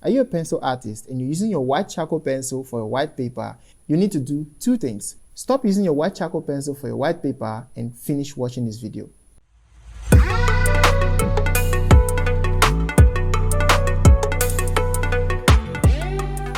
Are you a pencil artist and you're using your white charcoal pencil for your white paper? You need to do two things. Stop using your white charcoal pencil for your white paper and finish watching this video.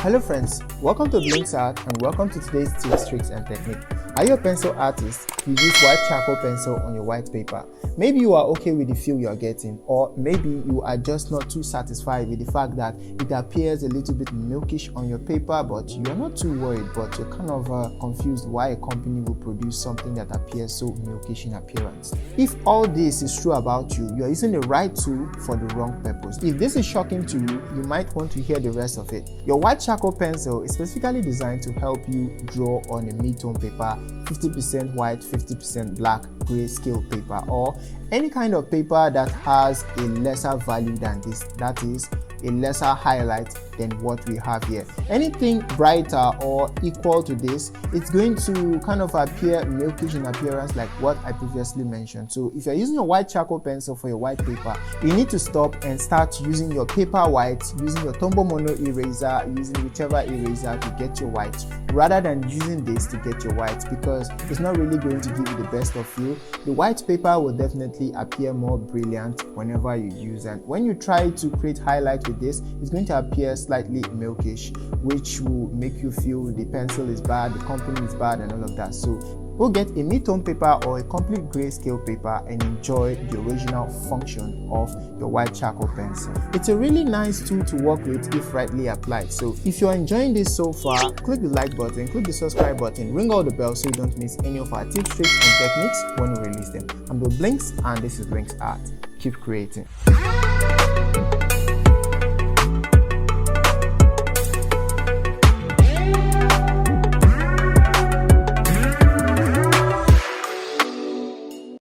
Hello friends, welcome to Blinks Art and welcome to today's tips, tricks and technique. Are you a pencil artist? You use white charcoal pencil on your white paper. Maybe you are okay with the feel you are getting, or maybe you are just not too satisfied with the fact that it appears a little bit milkish on your paper, but you are not too worried, but you're kind of confused why a company will produce something that appears so milkish in appearance. If all this is true about you, you are using the right tool for the wrong purpose. If this is shocking to you, you might want to hear the rest of it. Your white charcoal pencil is specifically designed to help you draw on a mid-tone paper, 50% white, 50% black, grayscale paper, or any kind of paper that has a lesser value than this, that is a lesser highlight than what we have here. Anything brighter or equal to this, it's going to kind of appear milkish in appearance like what I previously mentioned. So if you're using a white charcoal pencil for your white paper, you need to stop and start using your paper white, using your Tombow Mono eraser, using whichever eraser to get your white, rather than using this to get your white, because it's not really going to give you the best of you. The white paper will definitely appear more brilliant whenever you use it. When you try to create highlights with this, it's going to appear slightly milkish, which will make you feel the pencil is bad, the company is bad, and all of that. So go get a mid-tone paper or a complete grayscale paper and enjoy the original function of your white charcoal pencil. It's a really nice tool to work with if rightly applied. So if you're enjoying this so far, click the like button, click the subscribe button, ring all the bells so you don't miss any of our tips, tricks and techniques when we release them. I'm Blinks and this is Blinks Art. Keep creating.